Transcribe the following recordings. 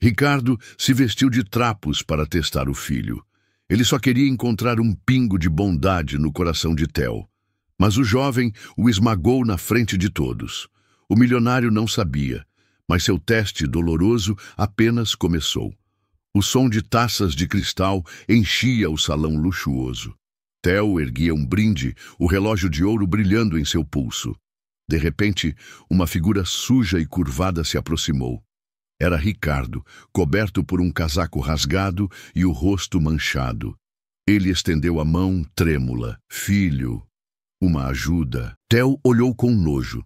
Ricardo se vestiu de trapos para testar o filho. Ele só queria encontrar um pingo de bondade no coração de Theo. Mas o jovem o esmagou na frente de todos. O milionário não sabia, mas seu teste doloroso apenas começou. O som de taças de cristal enchia o salão luxuoso. Theo erguia um brinde, o relógio de ouro brilhando em seu pulso. De repente, uma figura suja e curvada se aproximou. Era Ricardo, coberto por um casaco rasgado e o rosto manchado. Ele estendeu a mão trêmula. Filho, uma ajuda. Theo olhou com nojo.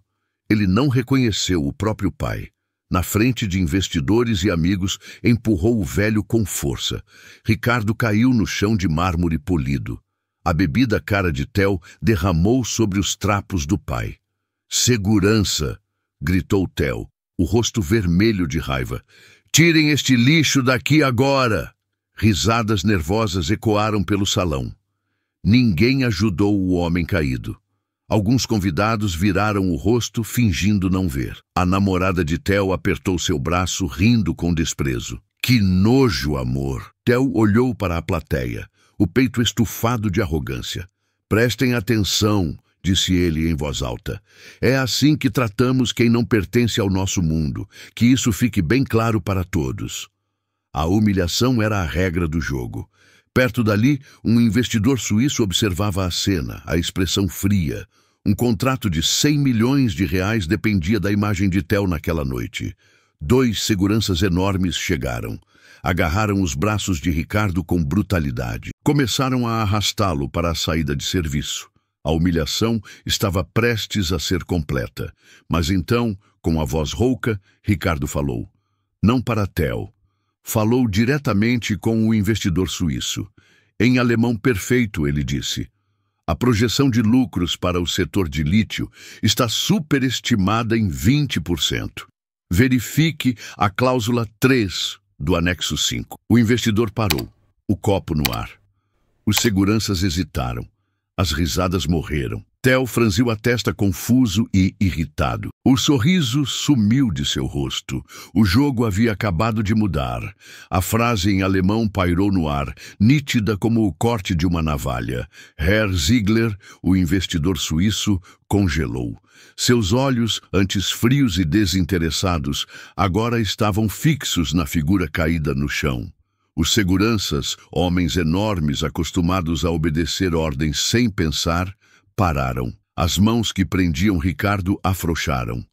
Ele não reconheceu o próprio pai. Na frente de investidores e amigos, empurrou o velho com força. Ricardo caiu no chão de mármore polido. A bebida cara de Theo derramou sobre os trapos do pai. Segurança! Gritou Theo, o rosto vermelho de raiva. Tirem este lixo daqui agora! Risadas nervosas ecoaram pelo salão. Ninguém ajudou o homem caído. Alguns convidados viraram o rosto, fingindo não ver. A namorada de Theo apertou seu braço, rindo com desprezo. Que nojo, amor! Theo olhou para a plateia, o peito estufado de arrogância. Prestem atenção, disse ele em voz alta. É assim que tratamos quem não pertence ao nosso mundo. Que isso fique bem claro para todos. A humilhação era a regra do jogo. Perto dali, um investidor suíço observava a cena, a expressão fria. Um contrato de 100 milhões de reais dependia da imagem de Theo naquela noite. 2 seguranças enormes chegaram. Agarraram os braços de Ricardo com brutalidade. Começaram a arrastá-lo para a saída de serviço. A humilhação estava prestes a ser completa. Mas então, com a voz rouca, Ricardo falou. Não para Theo. Falou diretamente com o investidor suíço. Em alemão perfeito, ele disse. A projeção de lucros para o setor de lítio está superestimada em 20%. Verifique a cláusula 3 do anexo 5. O investidor parou, o copo no ar. Os seguranças hesitaram. As risadas morreram. Theo franziu a testa confuso e irritado. O sorriso sumiu de seu rosto. O jogo havia acabado de mudar. A frase em alemão pairou no ar, nítida como o corte de uma navalha. Herr Ziegler, o investidor suíço, congelou. Seus olhos, antes frios e desinteressados, agora estavam fixos na figura caída no chão. Os seguranças, homens enormes acostumados a obedecer ordens sem pensar, pararam. As mãos que prendiam Ricardo afrouxaram.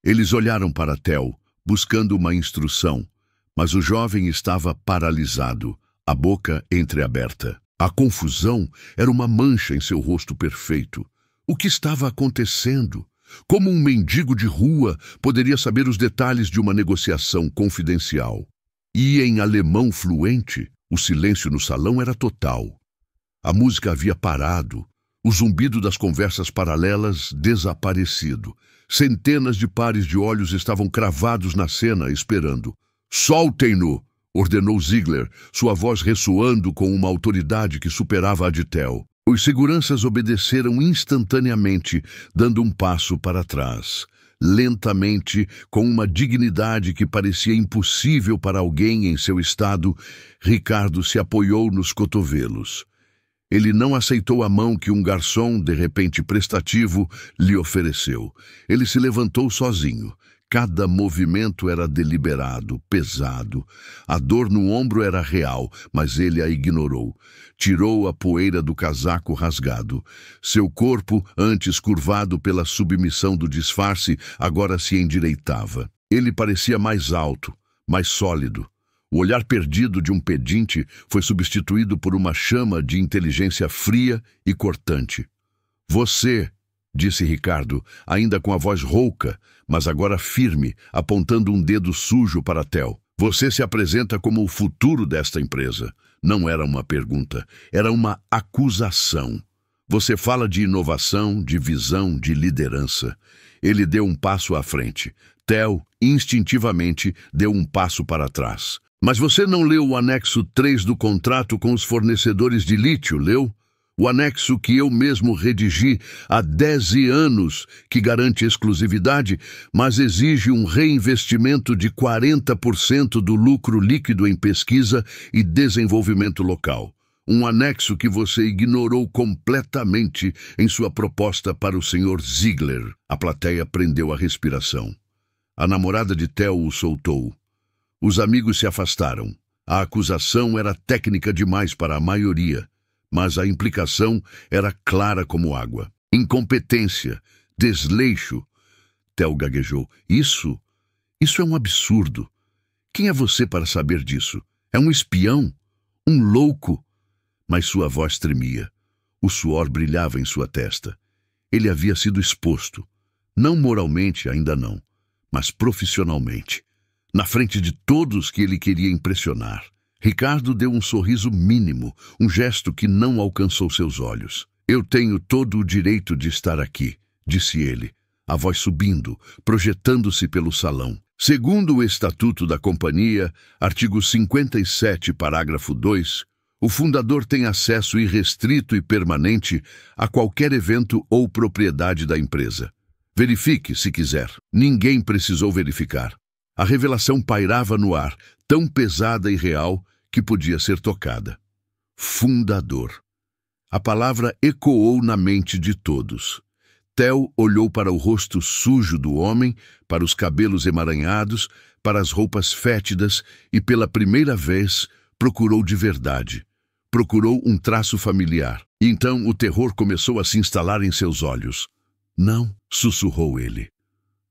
Eles olharam para Theo, buscando uma instrução, mas o jovem estava paralisado, a boca entreaberta. A confusão era uma mancha em seu rosto perfeito. O que estava acontecendo? Como um mendigo de rua poderia saber os detalhes de uma negociação confidencial? E em alemão fluente, o silêncio no salão era total. A música havia parado. O zumbido das conversas paralelas desaparecido. Centenas de pares de olhos estavam cravados na cena, esperando. Soltem-no! Ordenou Ziegler, sua voz ressoando com uma autoridade que superava a de Theo. Os seguranças obedeceram instantaneamente, dando um passo para trás. Lentamente, com uma dignidade que parecia impossível para alguém em seu estado, Ricardo se apoiou nos cotovelos. Ele não aceitou a mão que um garçom, de repente prestativo, lhe ofereceu. Ele se levantou sozinho. Cada movimento era deliberado, pesado. A dor no ombro era real, mas ele a ignorou. Tirou a poeira do casaco rasgado. Seu corpo, antes curvado pela submissão do disfarce, agora se endireitava. Ele parecia mais alto, mais sólido. O olhar perdido de um pedinte foi substituído por uma chama de inteligência fria e cortante. Você, disse Ricardo, ainda com a voz rouca, mas agora firme, apontando um dedo sujo para Theo. Você se apresenta como o futuro desta empresa. Não era uma pergunta, era uma acusação. Você fala de inovação, de visão, de liderança. Ele deu um passo à frente. Theo, instintivamente, deu um passo para trás. Mas você não leu o anexo 3 do contrato com os fornecedores de lítio, leu? O anexo que eu mesmo redigi há 10 anos, que garante exclusividade, mas exige um reinvestimento de 40% do lucro líquido em pesquisa e desenvolvimento local. Um anexo que você ignorou completamente em sua proposta para o Sr. Ziegler. A plateia prendeu a respiração. A namorada de Theo o soltou. Os amigos se afastaram. A acusação era técnica demais para a maioria, mas a implicação era clara como água. Incompetência, desleixo. Theo gaguejou. Isso é um absurdo. Quem é você para saber disso? É um espião? Um louco? Mas sua voz tremia. O suor brilhava em sua testa. Ele havia sido exposto. Não moralmente, ainda não, mas profissionalmente. Na frente de todos que ele queria impressionar. Ricardo deu um sorriso mínimo, um gesto que não alcançou seus olhos. Eu tenho todo o direito de estar aqui, disse ele, a voz subindo, projetando-se pelo salão. Segundo o Estatuto da Companhia, artigo 57, parágrafo 2, o fundador tem acesso irrestrito e permanente a qualquer evento ou propriedade da empresa. Verifique, se quiser. Ninguém precisou verificar. A revelação pairava no ar, tão pesada e real que podia ser tocada. Fundador. A palavra ecoou na mente de todos. Theo olhou para o rosto sujo do homem, para os cabelos emaranhados, para as roupas fétidas e, pela primeira vez, procurou de verdade. Procurou um traço familiar. E então o terror começou a se instalar em seus olhos. Não, sussurrou ele.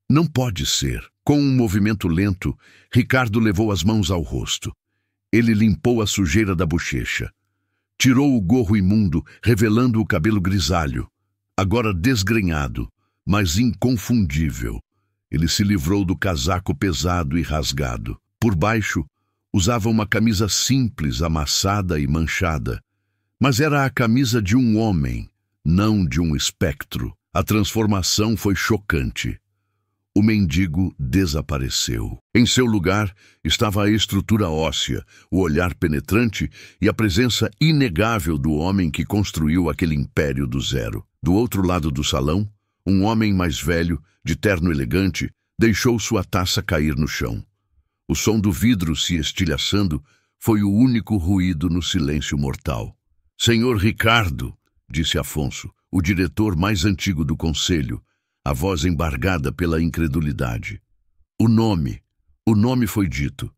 Não pode ser. Com um movimento lento, Ricardo levou as mãos ao rosto. Ele limpou a sujeira da bochecha. Tirou o gorro imundo, revelando o cabelo grisalho. Agora desgrenhado, mas inconfundível. Ele se livrou do casaco pesado e rasgado. Por baixo, usava uma camisa simples, amassada e manchada. Mas era a camisa de um homem, não de um espectro. A transformação foi chocante. O mendigo desapareceu. Em seu lugar estava a estrutura óssea, o olhar penetrante e a presença inegável do homem que construiu aquele império do zero. Do outro lado do salão, um homem mais velho, de terno elegante, deixou sua taça cair no chão. O som do vidro se estilhaçando foi o único ruído no silêncio mortal. Senhor Ricardo, disse Afonso, o diretor mais antigo do conselho, a voz embargada pela incredulidade. O nome foi dito,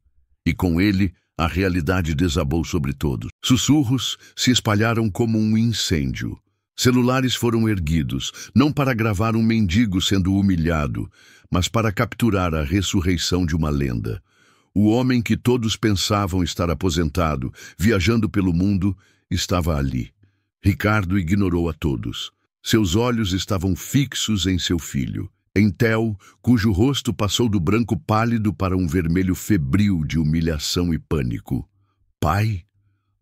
e com ele a realidade desabou sobre todos. Sussurros se espalharam como um incêndio. Celulares foram erguidos, não para gravar um mendigo sendo humilhado, mas para capturar a ressurreição de uma lenda. O homem que todos pensavam estar aposentado, viajando pelo mundo, estava ali. Ricardo ignorou a todos. Seus olhos estavam fixos em seu filho, em Theo, cujo rosto passou do branco pálido para um vermelho febril de humilhação e pânico. Pai?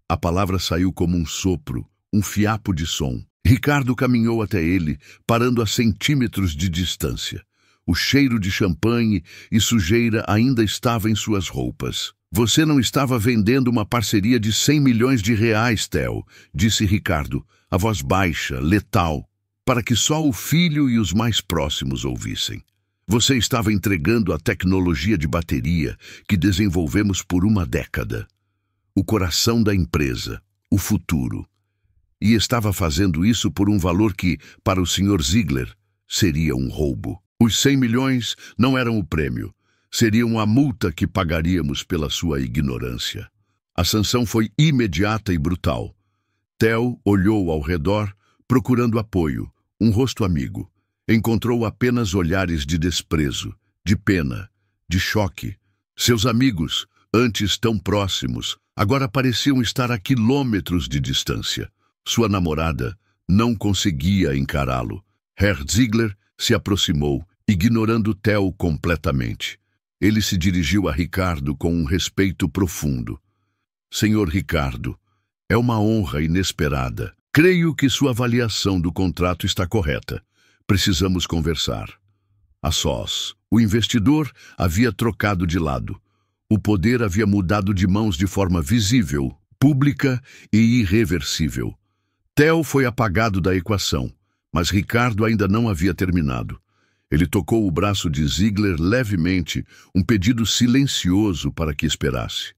A palavra saiu como um sopro, um fiapo de som. Ricardo caminhou até ele, parando a centímetros de distância. O cheiro de champanhe e sujeira ainda estava em suas roupas. Você não estava vendendo uma parceria de 100 milhões de reais, Theo, disse Ricardo, a voz baixa, letal, para que só o filho e os mais próximos ouvissem. Você estava entregando a tecnologia de bateria que desenvolvemos por uma década. O coração da empresa, o futuro. E estava fazendo isso por um valor que, para o Sr. Ziegler, seria um roubo. Os 100 milhões não eram o prêmio, seriam a multa que pagaríamos pela sua ignorância. A sanção foi imediata e brutal. Theo olhou ao redor, procurando apoio, um rosto amigo. Encontrou apenas olhares de desprezo, de pena, de choque. Seus amigos, antes tão próximos, agora pareciam estar a quilômetros de distância. Sua namorada não conseguia encará-lo. Herr Ziegler se aproximou, ignorando Theo completamente. Ele se dirigiu a Ricardo com um respeito profundo. Senhor Ricardo, é uma honra inesperada. Creio que sua avaliação do contrato está correta. Precisamos conversar. A sós. O investidor havia trocado de lado. O poder havia mudado de mãos de forma visível, pública e irreversível. Theo foi apagado da equação, mas Ricardo ainda não havia terminado. Ele tocou o braço de Ziegler levemente, um pedido silencioso para que esperasse.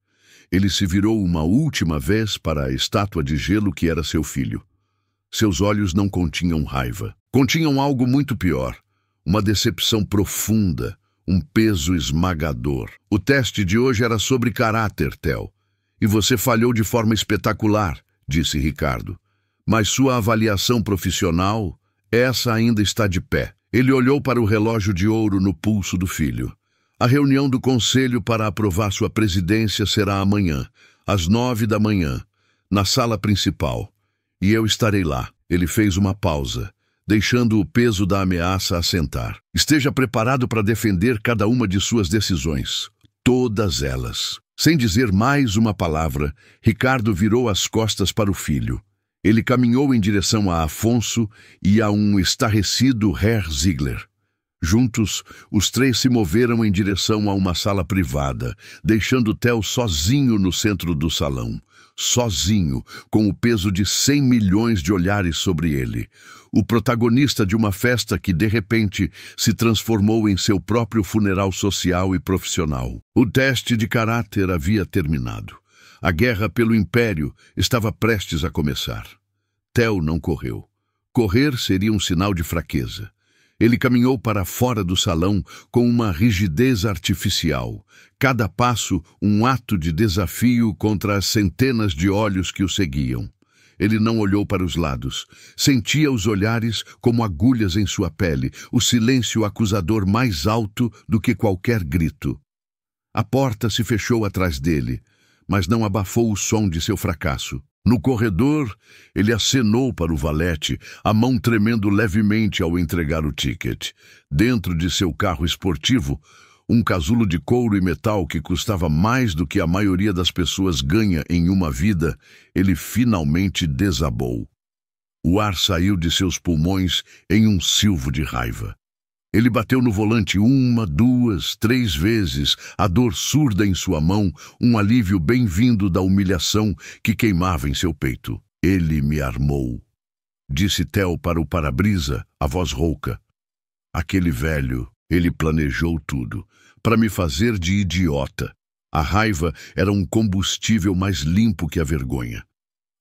Ele se virou uma última vez para a estátua de gelo que era seu filho. Seus olhos não continham raiva. Continham algo muito pior, uma decepção profunda, um peso esmagador. O teste de hoje era sobre caráter, Theo. E você falhou de forma espetacular, disse Ricardo. Mas sua avaliação profissional, essa ainda está de pé. Ele olhou para o relógio de ouro no pulso do filho. A reunião do conselho para aprovar sua presidência será amanhã, às 9 da manhã, na sala principal. E eu estarei lá. Ele fez uma pausa, deixando o peso da ameaça assentar. Esteja preparado para defender cada uma de suas decisões. Todas elas. Sem dizer mais uma palavra, Ricardo virou as costas para o filho. Ele caminhou em direção a Afonso e a um estarrecido Herr Ziegler. Juntos, os três se moveram em direção a uma sala privada, deixando Theo sozinho no centro do salão. Sozinho, com o peso de 100 milhões de olhares sobre ele. O protagonista de uma festa que, de repente, se transformou em seu próprio funeral social e profissional. O teste de caráter havia terminado. A guerra pelo Império estava prestes a começar. Theo não correu. Correr seria um sinal de fraqueza. Ele caminhou para fora do salão com uma rigidez artificial, cada passo um ato de desafio contra as centenas de olhos que o seguiam. Ele não olhou para os lados. Sentia os olhares como agulhas em sua pele, o silêncio acusador mais alto do que qualquer grito. A porta se fechou atrás dele, mas não abafou o som de seu fracasso. No corredor, ele acenou para o valete, a mão tremendo levemente ao entregar o ticket. Dentro de seu carro esportivo, um casulo de couro e metal que custava mais do que a maioria das pessoas ganha em uma vida, ele finalmente desabou. O ar saiu de seus pulmões em um silvo de raiva. Ele bateu no volante 1, 2, 3 vezes, a dor surda em sua mão, um alívio bem-vindo da humilhação que queimava em seu peito. Ele me armou, disse Theo para o para-brisa, a voz rouca. Aquele velho, ele planejou tudo, para me fazer de idiota. A raiva era um combustível mais limpo que a vergonha.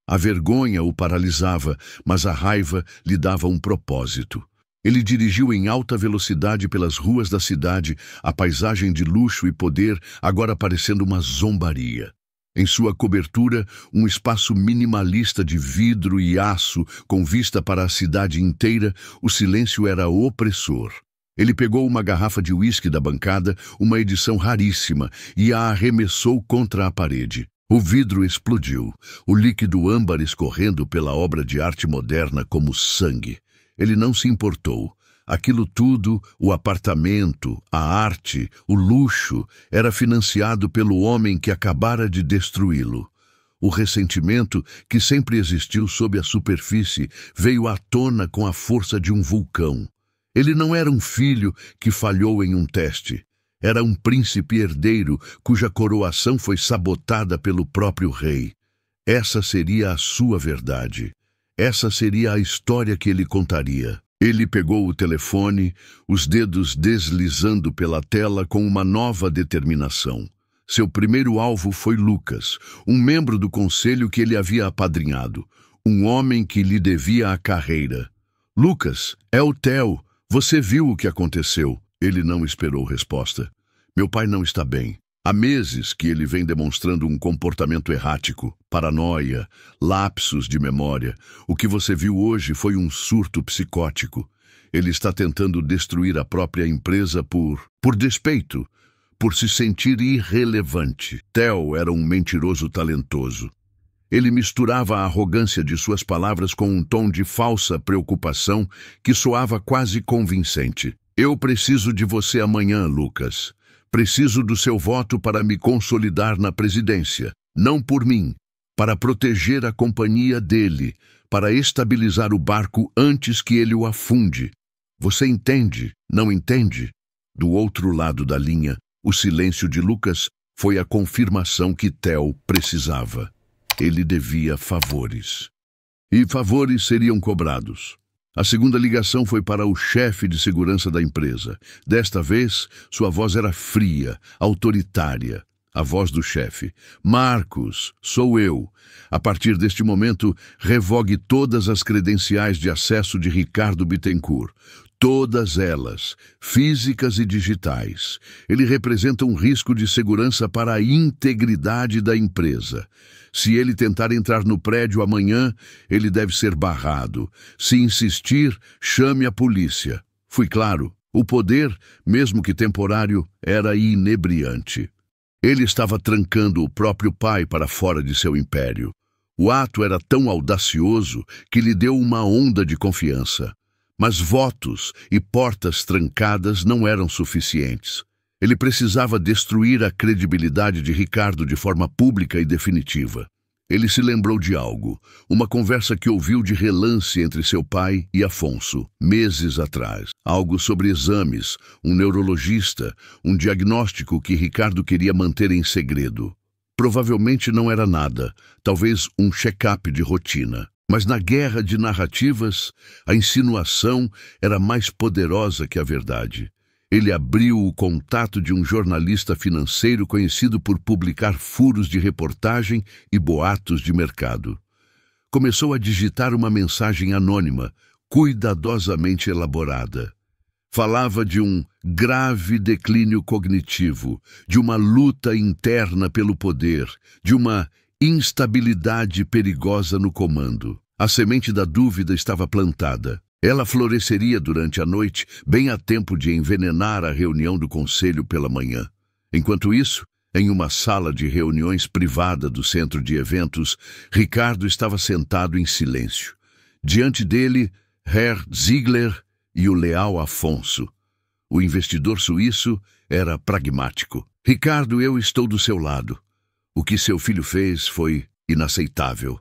A vergonha o paralisava, mas a raiva lhe dava um propósito. Ele dirigiu em alta velocidade pelas ruas da cidade, a paisagem de luxo e poder agora parecendo uma zombaria. Em sua cobertura, um espaço minimalista de vidro e aço, com vista para a cidade inteira, o silêncio era opressor. Ele pegou uma garrafa de uísque da bancada, uma edição raríssima, e a arremessou contra a parede. O vidro explodiu, o líquido âmbar escorrendo pela obra de arte moderna como sangue. Ele não se importou. Aquilo tudo, o apartamento, a arte, o luxo, era financiado pelo homem que acabara de destruí-lo. O ressentimento, que sempre existiu sob a superfície, veio à tona com a força de um vulcão. Ele não era um filho que falhou em um teste. Era um príncipe herdeiro cuja coroação foi sabotada pelo próprio rei. Essa seria a sua verdade. Essa seria a história que ele contaria. Ele pegou o telefone, os dedos deslizando pela tela com uma nova determinação. Seu primeiro alvo foi Lucas, um membro do conselho que ele havia apadrinhado, um homem que lhe devia a carreira. Lucas, é o Theo. Você viu o que aconteceu? Ele não esperou resposta. Meu pai não está bem. Há meses que ele vem demonstrando um comportamento errático, paranoia, lapsos de memória. O que você viu hoje foi um surto psicótico. Ele está tentando destruir a própria empresa por despeito, por se sentir irrelevante. Theo era um mentiroso talentoso. Ele misturava a arrogância de suas palavras com um tom de falsa preocupação que soava quase convincente. Eu preciso de você amanhã, Lucas. Preciso do seu voto para me consolidar na presidência. Não por mim, para proteger a companhia dele, para estabilizar o barco antes que ele o afunde. Você entende, não entende? Do outro lado da linha, o silêncio de Lucas foi a confirmação que Theo precisava. Ele devia favores. e favores seriam cobrados. A segunda ligação foi para o chefe de segurança da empresa. Desta vez, sua voz era fria, autoritária. A voz do chefe. Marcos, sou eu. A partir deste momento, revogue todas as credenciais de acesso de Ricardo Bittencourt. Todas elas, físicas e digitais. Ele representa um risco de segurança para a integridade da empresa. Se ele tentar entrar no prédio amanhã, ele deve ser barrado. Se insistir, chame a polícia. Fui claro, o poder, mesmo que temporário, era inebriante. Ele estava trancando o próprio pai para fora de seu império. O ato era tão audacioso que lhe deu uma onda de confiança. Mas votos e portas trancadas não eram suficientes. Ele precisava destruir a credibilidade de Ricardo de forma pública e definitiva. Ele se lembrou de algo, uma conversa que ouviu de relance entre seu pai e Afonso, meses atrás. Algo sobre exames, um neurologista, um diagnóstico que Ricardo queria manter em segredo. Provavelmente não era nada, talvez um check-up de rotina. Mas na guerra de narrativas, a insinuação era mais poderosa que a verdade. Ele abriu o contato de um jornalista financeiro conhecido por publicar furos de reportagem e boatos de mercado. Começou a digitar uma mensagem anônima, cuidadosamente elaborada. Falava de um grave declínio cognitivo, de uma luta interna pelo poder, de uma instabilidade perigosa no comando. A semente da dúvida estava plantada. Ela floresceria durante a noite, bem a tempo de envenenar a reunião do conselho pela manhã. Enquanto isso, em uma sala de reuniões privada do centro de eventos, Ricardo estava sentado em silêncio. Diante dele, Herr Ziegler e o leal Afonso. O investidor suíço era pragmático. Ricardo, eu estou do seu lado. O que seu filho fez foi inaceitável.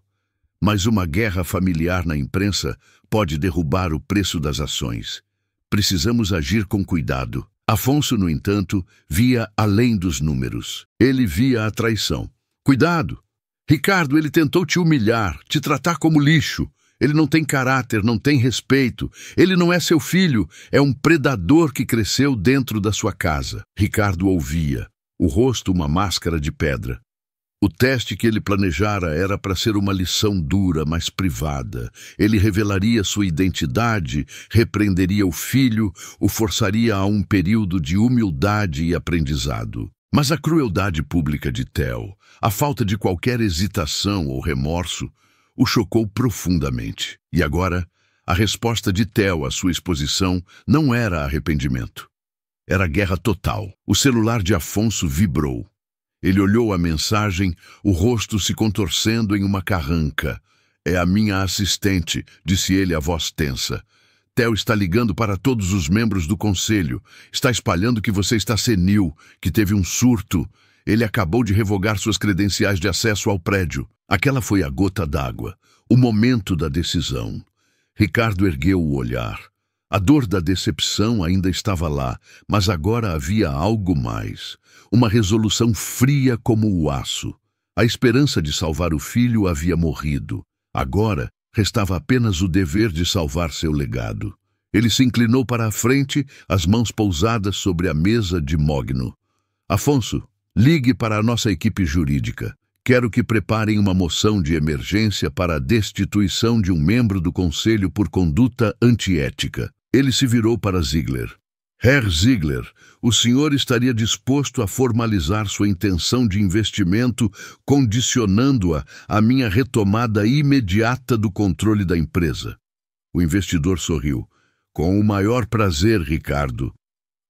Mas uma guerra familiar na imprensa pode derrubar o preço das ações. Precisamos agir com cuidado. Afonso, no entanto, via além dos números. Ele via a traição. Cuidado! Ricardo, ele tentou te humilhar, te tratar como lixo. Ele não tem caráter, não tem respeito. Ele não é seu filho, é um predador que cresceu dentro da sua casa. Ricardo ouvia, o rosto uma máscara de pedra. O teste que ele planejara era para ser uma lição dura, mas privada. Ele revelaria sua identidade, repreenderia o filho, o forçaria a um período de humildade e aprendizado. Mas a crueldade pública de Theo, a falta de qualquer hesitação ou remorso, o chocou profundamente. E agora, a resposta de Theo à sua exposição não era arrependimento. Era guerra total. O celular de Afonso vibrou. Ele olhou a mensagem, o rosto se contorcendo em uma carranca. É a minha assistente, disse ele, a voz tensa. Theo está ligando para todos os membros do conselho. Está espalhando que você está senil, que teve um surto. Ele acabou de revogar suas credenciais de acesso ao prédio. Aquela foi a gota d'água, o momento da decisão. Ricardo ergueu o olhar. A dor da decepção ainda estava lá, mas agora havia algo mais. Uma resolução fria como o aço. A esperança de salvar o filho havia morrido. Agora, restava apenas o dever de salvar seu legado. Ele se inclinou para a frente, as mãos pousadas sobre a mesa de mogno. Afonso, ligue para a nossa equipe jurídica. Quero que preparem uma moção de emergência para a destituição de um membro do conselho por conduta antiética. Ele se virou para Ziegler. Herr Ziegler, o senhor estaria disposto a formalizar sua intenção de investimento, condicionando-a à minha retomada imediata do controle da empresa? O investidor sorriu. Com o maior prazer, Ricardo.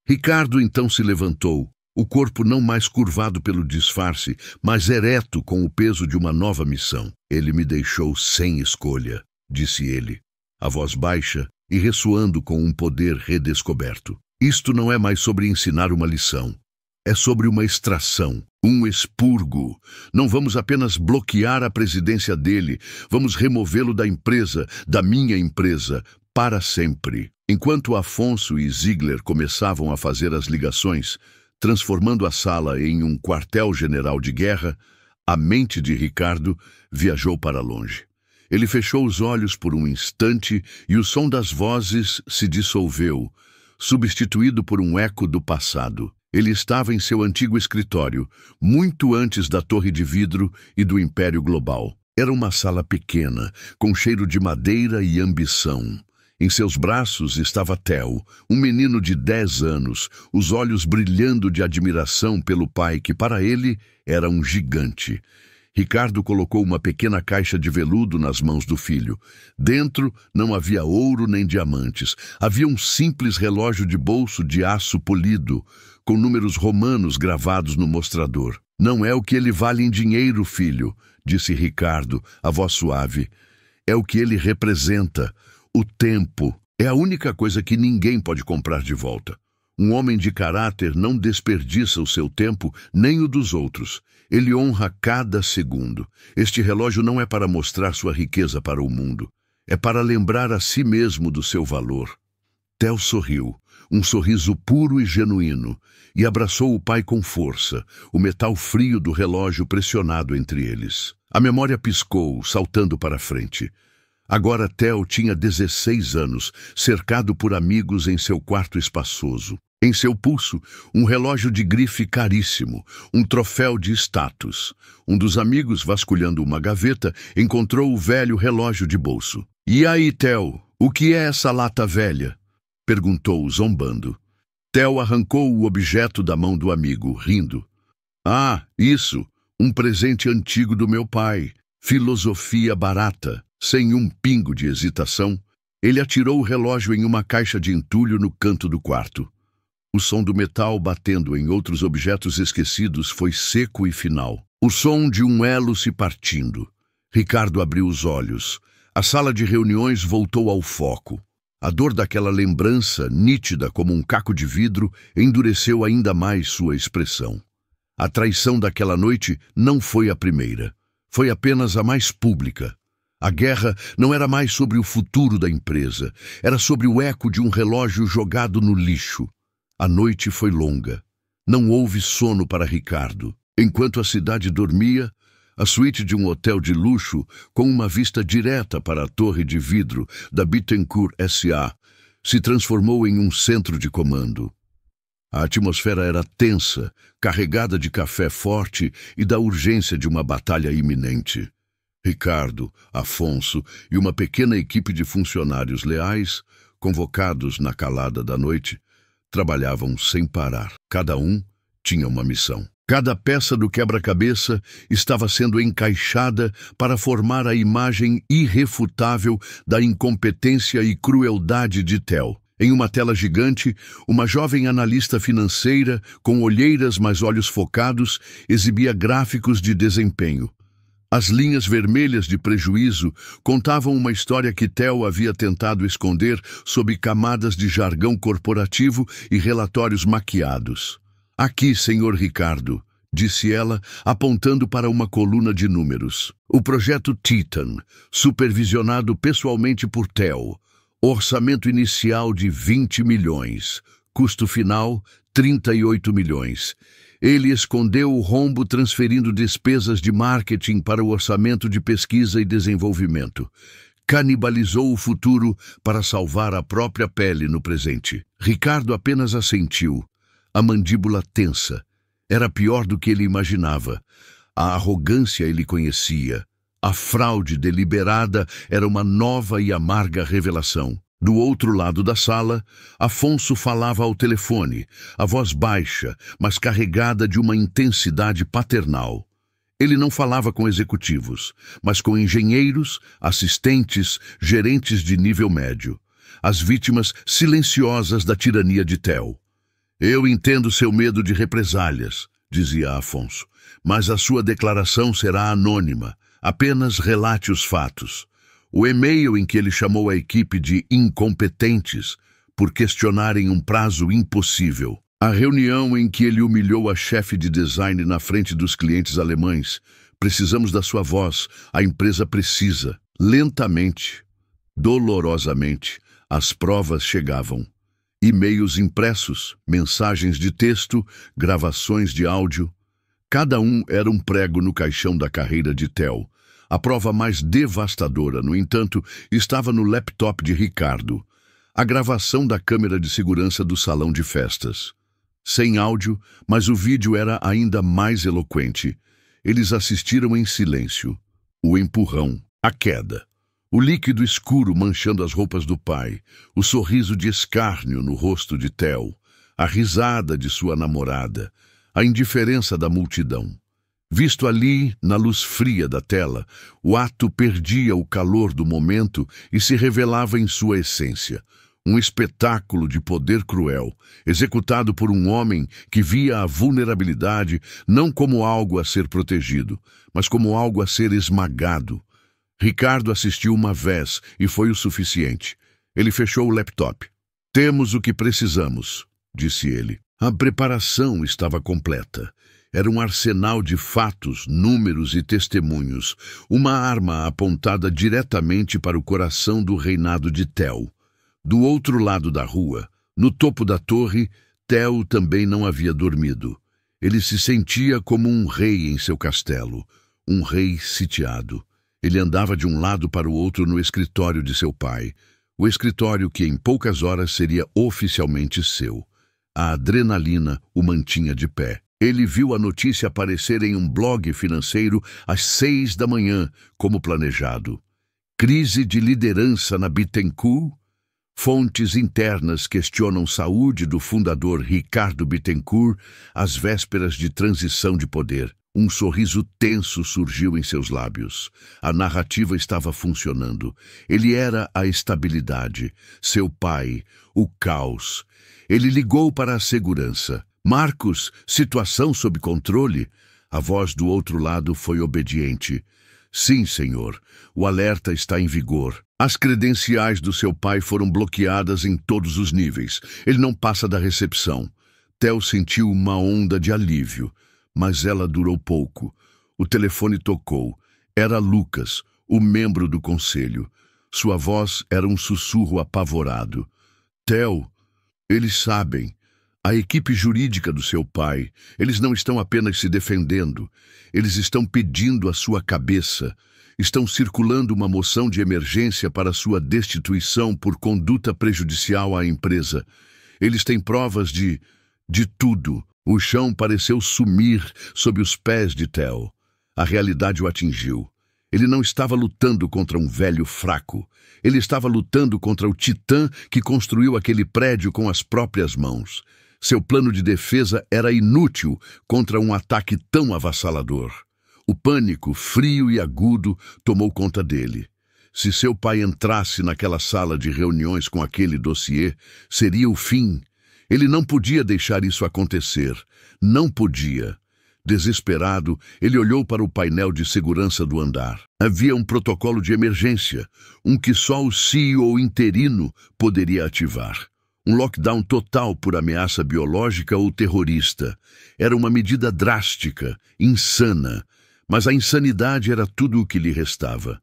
Ricardo então se levantou, o corpo não mais curvado pelo disfarce, mas ereto com o peso de uma nova missão. Ele me deixou sem escolha, disse ele, a voz baixa e ressoando com um poder redescoberto. Isto não é mais sobre ensinar uma lição. É sobre uma extração, um expurgo. Não vamos apenas bloquear a presidência dele, vamos removê-lo da empresa, da minha empresa, para sempre. Enquanto Afonso e Ziegler começavam a fazer as ligações, transformando a sala em um quartel-general de guerra, a mente de Ricardo viajou para longe. Ele fechou os olhos por um instante e o som das vozes se dissolveu, substituído por um eco do passado. Ele estava em seu antigo escritório, muito antes da Torre de Vidro e do Império Global. Era uma sala pequena, com cheiro de madeira e ambição. Em seus braços estava Theo, um menino de 10 anos, os olhos brilhando de admiração pelo pai, que para ele era um gigante. Ricardo colocou uma pequena caixa de veludo nas mãos do filho. Dentro não havia ouro nem diamantes. Havia um simples relógio de bolso de aço polido, com números romanos gravados no mostrador. "Não é o que ele vale em dinheiro, filho", disse Ricardo, a voz suave. "É o que ele representa. O tempo é a única coisa que ninguém pode comprar de volta. Um homem de caráter não desperdiça o seu tempo nem o dos outros. Ele honra cada segundo. Este relógio não é para mostrar sua riqueza para o mundo. É para lembrar a si mesmo do seu valor." Theo sorriu, um sorriso puro e genuíno, e abraçou o pai com força, o metal frio do relógio pressionado entre eles. A memória piscou, saltando para frente. Agora Theo tinha 16 anos, cercado por amigos em seu quarto espaçoso. Em seu pulso, um relógio de grife caríssimo, um troféu de status. Um dos amigos, vasculhando uma gaveta, encontrou o velho relógio de bolso. "E aí, Theo, o que é essa lata velha?" perguntou, zombando. Theo arrancou o objeto da mão do amigo, rindo. "Ah, isso, um presente antigo do meu pai. Filosofia barata." Sem um pingo de hesitação, ele atirou o relógio em uma caixa de entulho no canto do quarto. O som do metal batendo em outros objetos esquecidos foi seco e final. O som de um elo se partindo. Ricardo abriu os olhos. A sala de reuniões voltou ao foco. A dor daquela lembrança, nítida como um caco de vidro, endureceu ainda mais sua expressão. A traição daquela noite não foi a primeira. Foi apenas a mais pública. A guerra não era mais sobre o futuro da empresa. Era sobre o eco de um relógio jogado no lixo. A noite foi longa. Não houve sono para Ricardo. Enquanto a cidade dormia, a suíte de um hotel de luxo, com uma vista direta para a Torre de Vidro da Bittencourt S.A., se transformou em um centro de comando. A atmosfera era tensa, carregada de café forte e da urgência de uma batalha iminente. Ricardo, Afonso e uma pequena equipe de funcionários leais, convocados na calada da noite, trabalhavam sem parar. Cada um tinha uma missão. Cada peça do quebra-cabeça estava sendo encaixada para formar a imagem irrefutável da incompetência e crueldade de Theo. Em uma tela gigante, uma jovem analista financeira, com olheiras mas olhos focados, exibia gráficos de desempenho. As linhas vermelhas de prejuízo contavam uma história que Theo havia tentado esconder sob camadas de jargão corporativo e relatórios maquiados. "Aqui, senhor Ricardo", disse ela, apontando para uma coluna de números. "O projeto Titan, supervisionado pessoalmente por Theo. Orçamento inicial de 20 milhões. Custo final, 38 milhões. Ele escondeu o rombo transferindo despesas de marketing para o orçamento de pesquisa e desenvolvimento. Canibalizou o futuro para salvar a própria pele no presente." Ricardo apenas assentiu, a mandíbula tensa. Era pior do que ele imaginava. A arrogância ele conhecia. A fraude deliberada era uma nova e amarga revelação. Do outro lado da sala, Afonso falava ao telefone, a voz baixa, mas carregada de uma intensidade paternal. Ele não falava com executivos, mas com engenheiros, assistentes, gerentes de nível médio. As vítimas silenciosas da tirania de Theo. "Eu entendo seu medo de represálias", dizia Afonso, "mas a sua declaração será anônima. Apenas relate os fatos." O e-mail em que ele chamou a equipe de incompetentes por questionarem um prazo impossível. A reunião em que ele humilhou a chefe de design na frente dos clientes alemães. "Precisamos da sua voz. A empresa precisa." Lentamente, dolorosamente, as provas chegavam. E-mails impressos, mensagens de texto, gravações de áudio. Cada um era um prego no caixão da carreira de Theo. A prova mais devastadora, no entanto, estava no laptop de Ricardo. A gravação da câmera de segurança do salão de festas. Sem áudio, mas o vídeo era ainda mais eloquente. Eles assistiram em silêncio. O empurrão, a queda. O líquido escuro manchando as roupas do pai. O sorriso de escárnio no rosto de Theo. A risada de sua namorada. A indiferença da multidão. Visto ali, na luz fria da tela, o ato perdia o calor do momento e se revelava em sua essência. Um espetáculo de poder cruel, executado por um homem que via a vulnerabilidade não como algo a ser protegido, mas como algo a ser esmagado. Ricardo assistiu uma vez e foi o suficiente. Ele fechou o laptop. "Temos o que precisamos", disse ele. A preparação estava completa. Era um arsenal de fatos, números e testemunhos, uma arma apontada diretamente para o coração do reinado de Theo. Do outro lado da rua, no topo da torre, Theo também não havia dormido. Ele se sentia como um rei em seu castelo, um rei sitiado. Ele andava de um lado para o outro no escritório de seu pai, o escritório que em poucas horas seria oficialmente seu. A adrenalina o mantinha de pé. Ele viu a notícia aparecer em um blog financeiro às 6 da manhã, como planejado. Crise de liderança na Bittencourt? Fontes internas questionam saúde do fundador Ricardo Bittencourt às vésperas de transição de poder. Um sorriso tenso surgiu em seus lábios. A narrativa estava funcionando. Ele era a estabilidade, seu pai, o caos. Ele ligou para a segurança. "Marcos, situação sob controle?" A voz do outro lado foi obediente. "Sim, senhor. O alerta está em vigor. As credenciais do seu pai foram bloqueadas em todos os níveis. Ele não passa da recepção." Theo sentiu uma onda de alívio, mas ela durou pouco. O telefone tocou. Era Lucas, o membro do conselho. Sua voz era um sussurro apavorado. "Theo, eles sabem. A equipe jurídica do seu pai. Eles não estão apenas se defendendo. Eles estão pedindo a sua cabeça. Estão circulando uma moção de emergência para sua destituição por conduta prejudicial à empresa. Eles têm provas de tudo." O chão pareceu sumir sob os pés de Theo. A realidade o atingiu. Ele não estava lutando contra um velho fraco. Ele estava lutando contra o titã que construiu aquele prédio com as próprias mãos. Seu plano de defesa era inútil contra um ataque tão avassalador. O pânico, frio e agudo, tomou conta dele. Se seu pai entrasse naquela sala de reuniões com aquele dossiê, seria o fim. Ele não podia deixar isso acontecer. Não podia. Desesperado, ele olhou para o painel de segurança do andar. Havia um protocolo de emergência, um que só o CEO interino poderia ativar. Um lockdown total por ameaça biológica ou terrorista. Era uma medida drástica, insana, mas a insanidade era tudo o que lhe restava.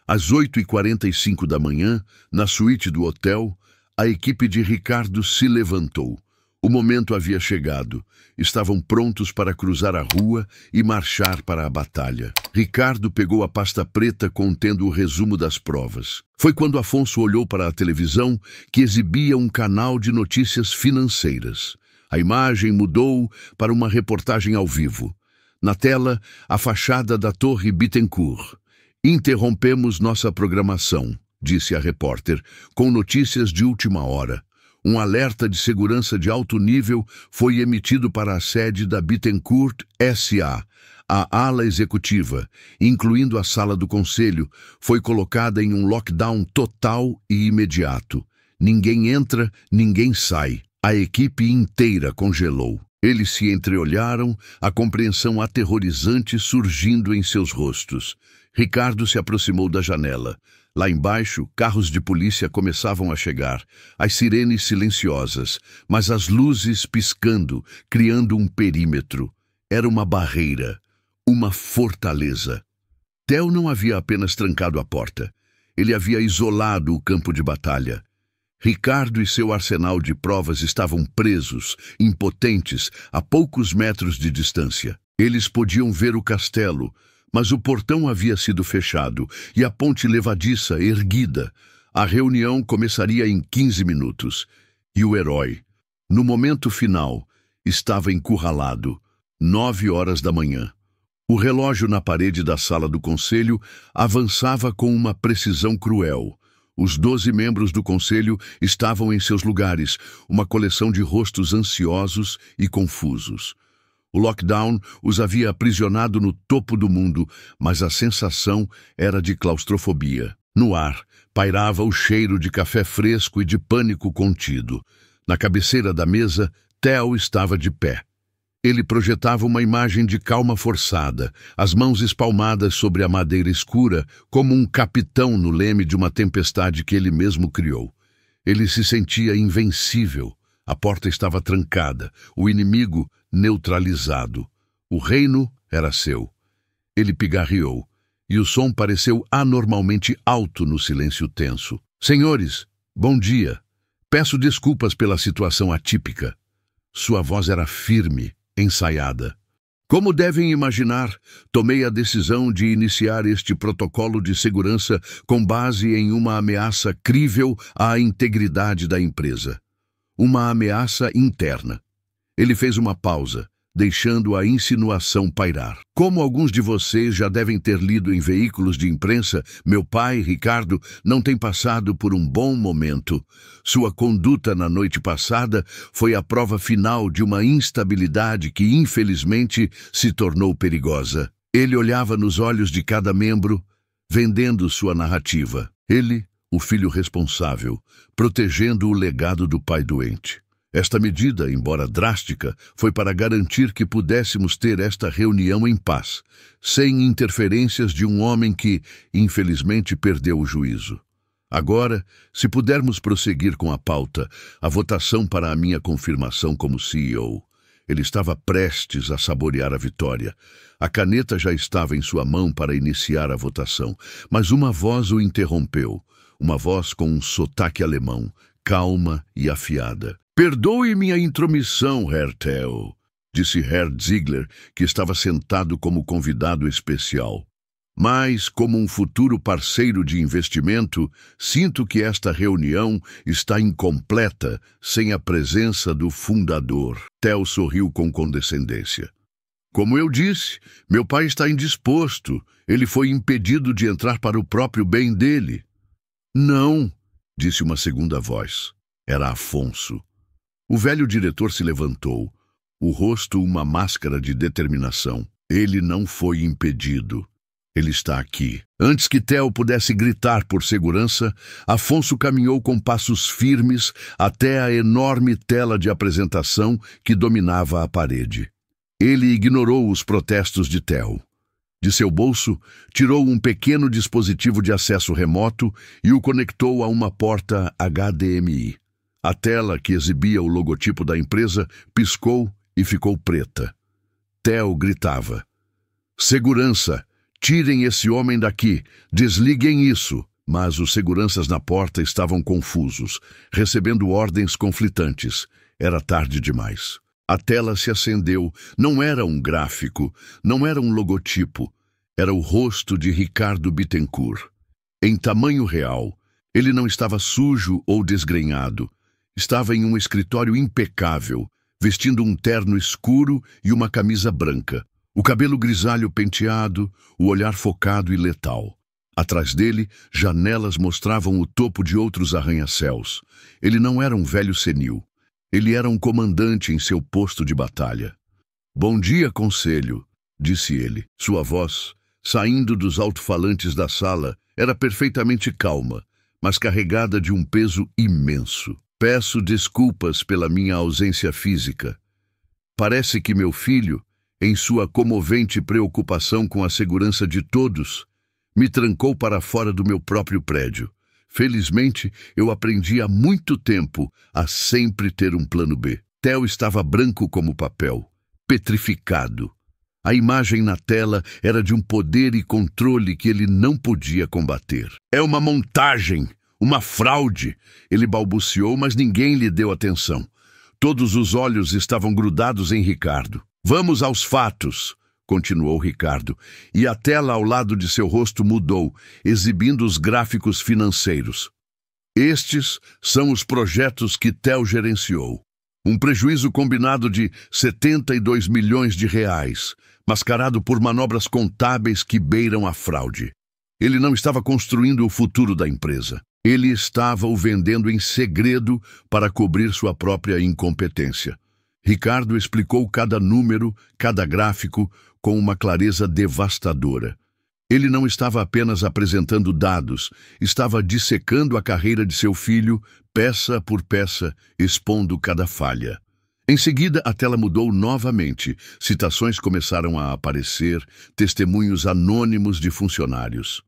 Às 8h45 da manhã, na suíte do hotel, a equipe de Ricardo se levantou. O momento havia chegado. Estavam prontos para cruzar a rua e marchar para a batalha. Ricardo pegou a pasta preta contendo o resumo das provas. Foi quando Afonso olhou para a televisão que exibia um canal de notícias financeiras. A imagem mudou para uma reportagem ao vivo. Na tela, a fachada da Torre Bittencourt. "Interrompemos nossa programação", disse a repórter, com notícias de última hora. Um alerta de segurança de alto nível foi emitido para a sede da Bittencourt S.A. A ala executiva, incluindo a sala do conselho, foi colocada em um lockdown total e imediato. Ninguém entra, ninguém sai. A equipe inteira congelou. Eles se entreolharam, a compreensão aterrorizante surgindo em seus rostos. Ricardo se aproximou da janela. Lá embaixo, carros de polícia começavam a chegar, as sirenes silenciosas, mas as luzes piscando, criando um perímetro. Era uma barreira, uma fortaleza. Theo não havia apenas trancado a porta. Ele havia isolado o campo de batalha. Ricardo e seu arsenal de provas estavam presos, impotentes, a poucos metros de distância. Eles podiam ver o castelo, Mas o portão havia sido fechado e a ponte levadiça erguida. A reunião começaria em 15 minutos. E o herói, no momento final, estava encurralado. 9 horas da manhã. O relógio na parede da sala do conselho avançava com uma precisão cruel. Os 12 membros do conselho estavam em seus lugares, uma coleção de rostos ansiosos e confusos. O lockdown os havia aprisionado no topo do mundo, mas a sensação era de claustrofobia. No ar, pairava o cheiro de café fresco e de pânico contido. Na cabeceira da mesa, Theo estava de pé. Ele projetava uma imagem de calma forçada, as mãos espalmadas sobre a madeira escura, como um capitão no leme de uma tempestade que ele mesmo criou. Ele se sentia invencível. A porta estava trancada, o inimigo neutralizado. O reino era seu. Ele pigarreou, e o som pareceu anormalmente alto no silêncio tenso. Senhores, bom dia. Peço desculpas pela situação atípica. Sua voz era firme, ensaiada. Como devem imaginar, tomei a decisão de iniciar este protocolo de segurança com base em uma ameaça crível à integridade da empresa. Uma ameaça interna. Ele fez uma pausa, deixando a insinuação pairar. Como alguns de vocês já devem ter lido em veículos de imprensa, meu pai, Ricardo, não tem passado por um bom momento. Sua conduta na noite passada foi a prova final de uma instabilidade que, infelizmente, se tornou perigosa. Ele olhava nos olhos de cada membro, vendendo sua narrativa. Ele, o filho responsável, protegendo o legado do pai doente. Esta medida, embora drástica, foi para garantir que pudéssemos ter esta reunião em paz, sem interferências de um homem que, infelizmente, perdeu o juízo. Agora, se pudermos prosseguir com a pauta, a votação para a minha confirmação como CEO. Ele estava prestes a saborear a vitória. A caneta já estava em sua mão para iniciar a votação, mas uma voz o interrompeu. Uma voz com um sotaque alemão, calma e afiada. Perdoe minha intromissão, Herr Theo, disse Herr Ziegler, que estava sentado como convidado especial. Mas, como um futuro parceiro de investimento, sinto que esta reunião está incompleta sem a presença do fundador. Theo sorriu com condescendência. Como eu disse, meu pai está indisposto. Ele foi impedido de entrar para o próprio bem dele. Não, disse uma segunda voz. Era Afonso. O velho diretor se levantou, o rosto uma máscara de determinação. Ele não foi impedido. Ele está aqui. Antes que Theo pudesse gritar por segurança, Afonso caminhou com passos firmes até a enorme tela de apresentação que dominava a parede. Ele ignorou os protestos de Theo. De seu bolso, tirou um pequeno dispositivo de acesso remoto e o conectou a uma porta HDMI. A tela, que exibia o logotipo da empresa, piscou e ficou preta. Theo gritava. Segurança! Tirem esse homem daqui! Desliguem isso! Mas os seguranças na porta estavam confusos, recebendo ordens conflitantes. Era tarde demais. A tela se acendeu. Não era um gráfico, não era um logotipo. Era o rosto de Ricardo Bittencourt. Em tamanho real, ele não estava sujo ou desgrenhado. Estava em um escritório impecável, vestindo um terno escuro e uma camisa branca. O cabelo grisalho penteado, o olhar focado e letal. Atrás dele, janelas mostravam o topo de outros arranha-céus. Ele não era um velho senil. Ele era um comandante em seu posto de batalha. Bom dia, conselho, disse ele. Sua voz, saindo dos alto-falantes da sala, era perfeitamente calma, mas carregada de um peso imenso. Peço desculpas pela minha ausência física. Parece que meu filho, em sua comovente preocupação com a segurança de todos, me trancou para fora do meu próprio prédio. Felizmente, eu aprendi há muito tempo a sempre ter um plano B. Theo estava branco como papel, petrificado. A imagem na tela era de um poder e controle que ele não podia combater. É uma montagem! Uma fraude! Ele balbuciou, mas ninguém lhe deu atenção. Todos os olhos estavam grudados em Ricardo. Vamos aos fatos, continuou Ricardo, e a tela ao lado de seu rosto mudou, exibindo os gráficos financeiros. Estes são os projetos que Theo gerenciou. Um prejuízo combinado de 72 milhões de reais, mascarado por manobras contábeis que beiram a fraude. Ele não estava construindo o futuro da empresa. Ele estava o vendendo em segredo para cobrir sua própria incompetência. Ricardo explicou cada número, cada gráfico, com uma clareza devastadora. Ele não estava apenas apresentando dados, estava dissecando a carreira de seu filho, peça por peça, expondo cada falha. Em seguida, a tela mudou novamente. Citações começaram a aparecer, testemunhos anônimos de funcionários.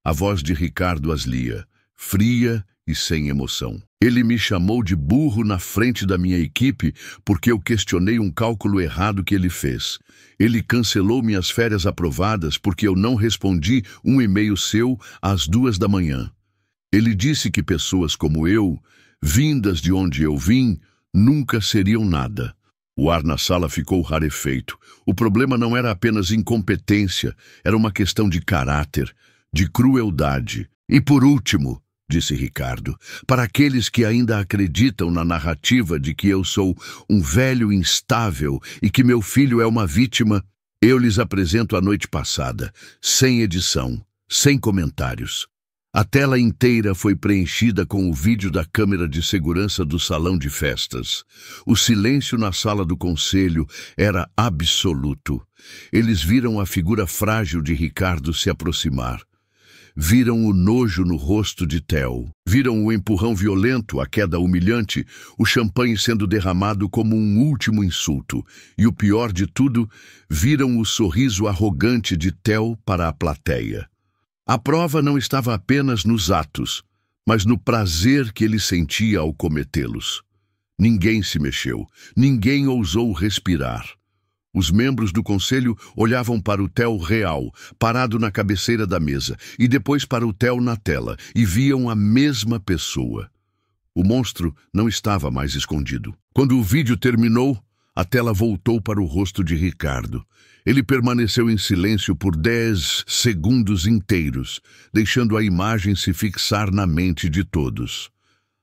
A voz de Ricardo as lia, fria e sem emoção. Ele me chamou de burro na frente da minha equipe porque eu questionei um cálculo errado que ele fez. Ele cancelou minhas férias aprovadas porque eu não respondi um e-mail seu às 2 da manhã. Ele disse que pessoas como eu, vindas de onde eu vim, nunca seriam nada. O ar na sala ficou rarefeito. O problema não era apenas incompetência, era uma questão de caráter, de crueldade. E por último, disse Ricardo, para aqueles que ainda acreditam na narrativa de que eu sou um velho instável e que meu filho é uma vítima, eu lhes apresento a noite passada, sem edição, sem comentários. A tela inteira foi preenchida com o vídeo da câmera de segurança do salão de festas. O silêncio na sala do conselho era absoluto. Eles viram a figura frágil de Ricardo se aproximar. Viram o nojo no rosto de Theo. Viram o empurrão violento, a queda humilhante, o champanhe sendo derramado como um último insulto. E o pior de tudo, viram o sorriso arrogante de Theo para a plateia. A prova não estava apenas nos atos, mas no prazer que ele sentia ao cometê-los. Ninguém se mexeu, ninguém ousou respirar. Os membros do conselho olhavam para o Theo real, parado na cabeceira da mesa, e depois para o Theo na tela, e viam a mesma pessoa. O monstro não estava mais escondido. Quando o vídeo terminou, a tela voltou para o rosto de Ricardo. Ele permaneceu em silêncio por 10 segundos inteiros, deixando a imagem se fixar na mente de todos.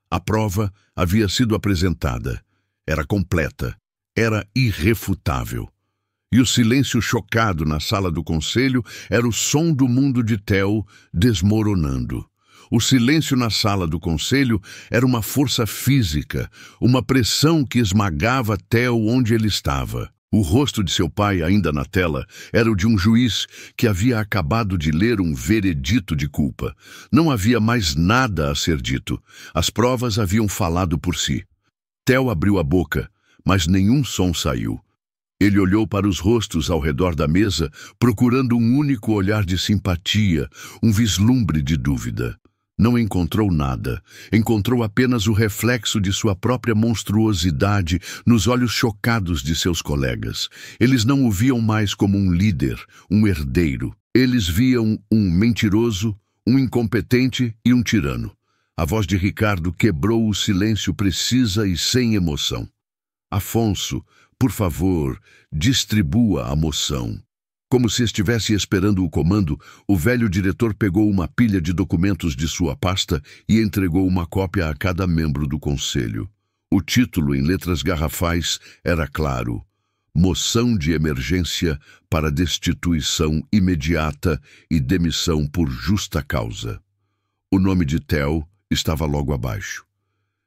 A prova havia sido apresentada. Era completa. Era irrefutável. E o silêncio chocado na sala do conselho era o som do mundo de Theo desmoronando. O silêncio na sala do conselho era uma força física, uma pressão que esmagava Theo onde ele estava. O rosto de seu pai, ainda na tela, era o de um juiz que havia acabado de ler um veredito de culpa. Não havia mais nada a ser dito. As provas haviam falado por si. Theo abriu a boca, mas nenhum som saiu. Ele olhou para os rostos ao redor da mesa, procurando um único olhar de simpatia, um vislumbre de dúvida. Não encontrou nada. Encontrou apenas o reflexo de sua própria monstruosidade nos olhos chocados de seus colegas. Eles não o viam mais como um líder, um herdeiro. Eles viam um mentiroso, um incompetente e um tirano. A voz de Ricardo quebrou o silêncio precisa e sem emoção. Afonso, por favor, distribua a moção. Como se estivesse esperando o comando, o velho diretor pegou uma pilha de documentos de sua pasta e entregou uma cópia a cada membro do conselho. O título, em letras garrafais, era claro: Moção de emergência para destituição imediata e demissão por justa causa. O nome de Theo estava logo abaixo.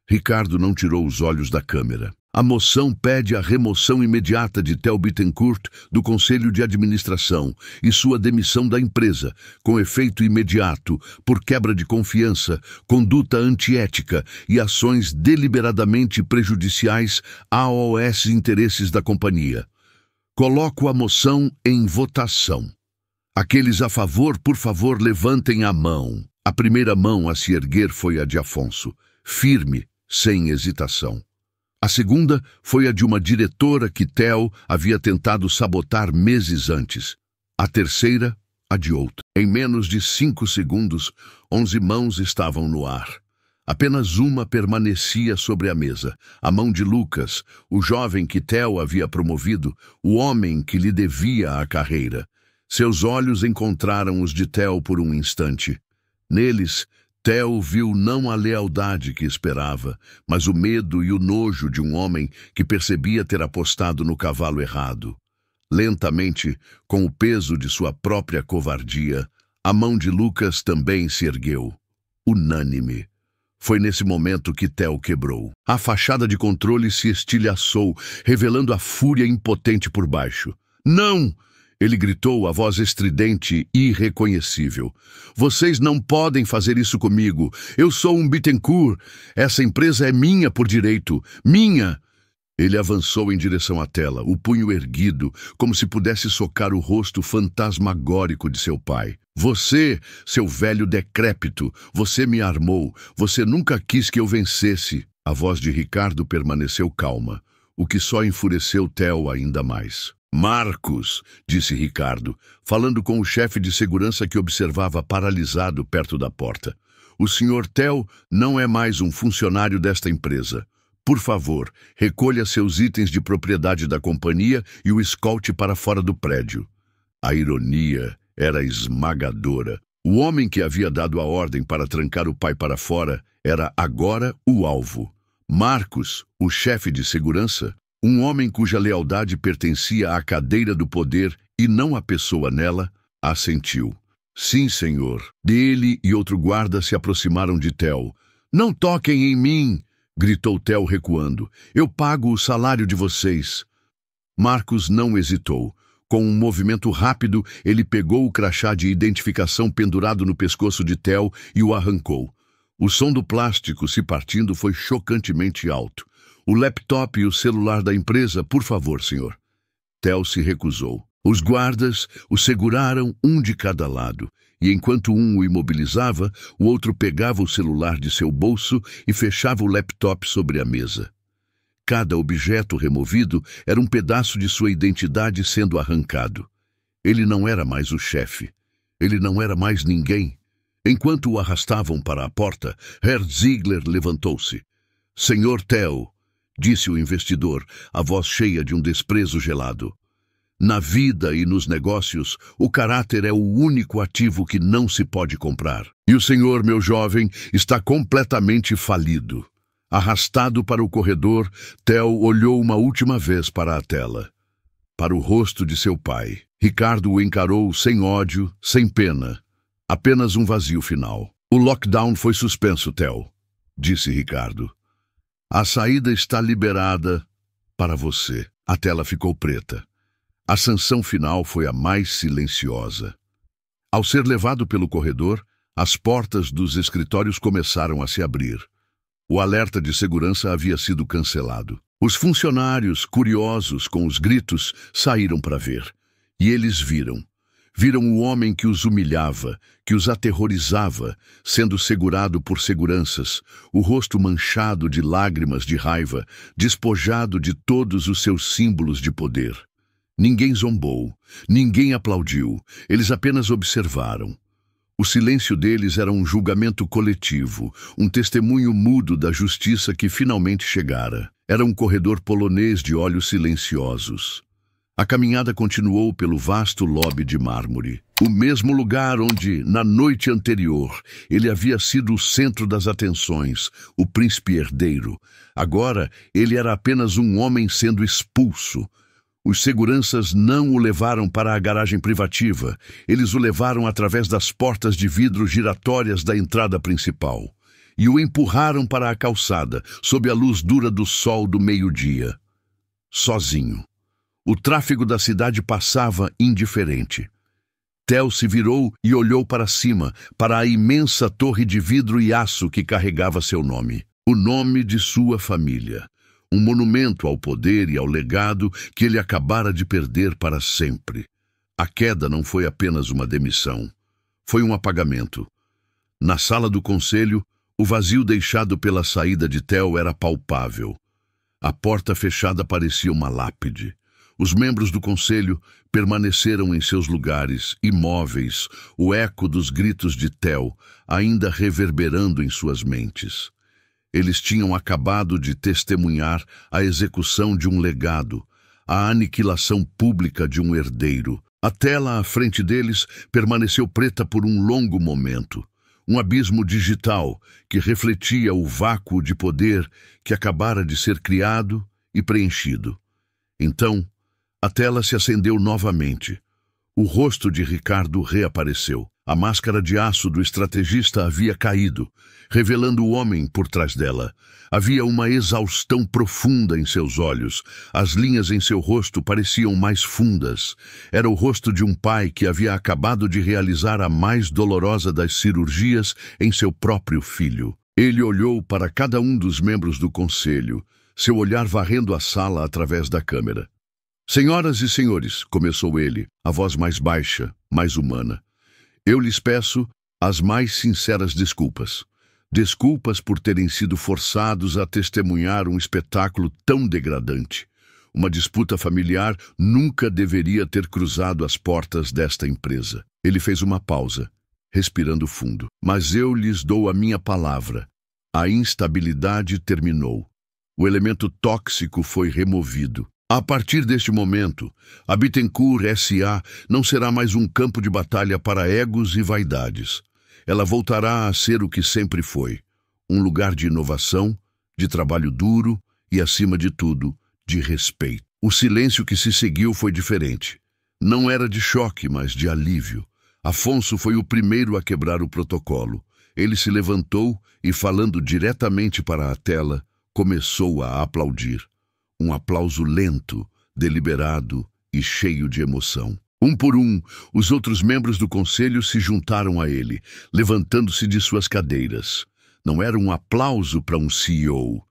Ricardo não tirou os olhos da câmera. A moção pede a remoção imediata de Theo Bittencourt do Conselho de Administração e sua demissão da empresa, com efeito imediato, por quebra de confiança, conduta antiética e ações deliberadamente prejudiciais aos interesses da companhia. Coloco a moção em votação. Aqueles a favor, por favor, levantem a mão. A primeira mão a se erguer foi a de Afonso, firme, sem hesitação. A segunda foi a de uma diretora que Theo havia tentado sabotar meses antes. A terceira, a de outra. Em menos de 5 segundos, 11 mãos estavam no ar. Apenas uma permanecia sobre a mesa, a mão de Lucas, o jovem que Theo havia promovido, o homem que lhe devia a carreira. Seus olhos encontraram os de Theo por um instante. Neles, Theo viu não a lealdade que esperava, mas o medo e o nojo de um homem que percebia ter apostado no cavalo errado. Lentamente, com o peso de sua própria covardia, a mão de Lucas também se ergueu, unânime. Foi nesse momento que Theo quebrou. A fachada de controle se estilhaçou, revelando a fúria impotente por baixo. "Não!" Ele gritou, a voz estridente e irreconhecível. "Vocês não podem fazer isso comigo. Eu sou um Bittencourt. Essa empresa é minha por direito. Minha!" Ele avançou em direção à tela, o punho erguido, como se pudesse socar o rosto fantasmagórico de seu pai. "Você, seu velho decrépito, você me armou. Você nunca quis que eu vencesse." A voz de Ricardo permaneceu calma, o que só enfureceu Theo ainda mais. "Marcos", disse Ricardo, falando com o chefe de segurança que observava paralisado perto da porta. "O Sr. Theo não é mais um funcionário desta empresa. Por favor, recolha seus itens de propriedade da companhia e o escolte para fora do prédio." A ironia era esmagadora. O homem que havia dado a ordem para trancar o pai para fora era agora o alvo. Marcos, o chefe de segurança, um homem cuja lealdade pertencia à cadeira do poder e não à pessoa nela, assentiu. "Sim, senhor." Ele e outro guarda se aproximaram de Theo. "Não toquem em mim!" gritou Theo recuando. "Eu pago o salário de vocês." Marcos não hesitou. Com um movimento rápido, ele pegou o crachá de identificação pendurado no pescoço de Theo e o arrancou. O som do plástico se partindo foi chocantemente alto. "O laptop e o celular da empresa, por favor, senhor." Theo se recusou. Os guardas o seguraram um de cada lado, e enquanto um o imobilizava, o outro pegava o celular de seu bolso e fechava o laptop sobre a mesa. Cada objeto removido era um pedaço de sua identidade sendo arrancado. Ele não era mais o chefe. Ele não era mais ninguém. Enquanto o arrastavam para a porta, Herr Ziegler levantou-se. "Senhor Theo", disse o investidor, a voz cheia de um desprezo gelado. "Na vida e nos negócios, o caráter é o único ativo que não se pode comprar. E o senhor, meu jovem, está completamente falido." Arrastado para o corredor, Theo olhou uma última vez para a tela. Para o rosto de seu pai. Ricardo o encarou sem ódio, sem pena. Apenas um vazio final. "O lockdown foi suspenso, Theo", disse Ricardo. "A saída está liberada para você." A tela ficou preta. A sanção final foi a mais silenciosa. Ao ser levado pelo corredor, as portas dos escritórios começaram a se abrir. O alerta de segurança havia sido cancelado. Os funcionários, curiosos com os gritos, saíram para ver. E eles viram. Viram o homem que os humilhava, que os aterrorizava, sendo segurado por seguranças, o rosto manchado de lágrimas de raiva, despojado de todos os seus símbolos de poder. Ninguém zombou, ninguém aplaudiu, eles apenas observaram. O silêncio deles era um julgamento coletivo, um testemunho mudo da justiça que finalmente chegara. Era um corredor polonês de olhos silenciosos. A caminhada continuou pelo vasto lobby de mármore. O mesmo lugar onde, na noite anterior, ele havia sido o centro das atenções, o príncipe herdeiro. Agora, ele era apenas um homem sendo expulso. Os seguranças não o levaram para a garagem privativa. Eles o levaram através das portas de vidro giratórias da entrada principal. E o empurraram para a calçada, sob a luz dura do sol do meio-dia. Sozinho. O tráfego da cidade passava indiferente. Theo se virou e olhou para cima, para a imensa torre de vidro e aço que carregava seu nome. O nome de sua família. Um monumento ao poder e ao legado que ele acabara de perder para sempre. A queda não foi apenas uma demissão. Foi um apagamento. Na sala do conselho, o vazio deixado pela saída de Theo era palpável. A porta fechada parecia uma lápide. Os membros do conselho permaneceram em seus lugares, imóveis, o eco dos gritos de Theo ainda reverberando em suas mentes. Eles tinham acabado de testemunhar a execução de um legado, a aniquilação pública de um herdeiro. A tela à frente deles permaneceu preta por um longo momento. Um abismo digital que refletia o vácuo de poder que acabara de ser criado e preenchido. Então, a tela se acendeu novamente. O rosto de Ricardo reapareceu. A máscara de aço do estrategista havia caído, revelando o homem por trás dela. Havia uma exaustão profunda em seus olhos. As linhas em seu rosto pareciam mais fundas. Era o rosto de um pai que havia acabado de realizar a mais dolorosa das cirurgias em seu próprio filho. Ele olhou para cada um dos membros do conselho, seu olhar varrendo a sala através da câmera. Senhoras e senhores, começou ele, a voz mais baixa, mais humana. Eu lhes peço as mais sinceras desculpas. Desculpas por terem sido forçados a testemunhar um espetáculo tão degradante. Uma disputa familiar nunca deveria ter cruzado as portas desta empresa. Ele fez uma pausa, respirando fundo. Mas eu lhes dou a minha palavra. A instabilidade terminou. O elemento tóxico foi removido. A partir deste momento, a Bittencourt S.A. não será mais um campo de batalha para egos e vaidades. Ela voltará a ser o que sempre foi, um lugar de inovação, de trabalho duro e, acima de tudo, de respeito. O silêncio que se seguiu foi diferente. Não era de choque, mas de alívio. Afonso foi o primeiro a quebrar o protocolo. Ele se levantou e, falando diretamente para a tela, começou a aplaudir. Um aplauso lento, deliberado e cheio de emoção. Um por um, os outros membros do conselho se juntaram a ele, levantando-se de suas cadeiras. Não era um aplauso para um CEO.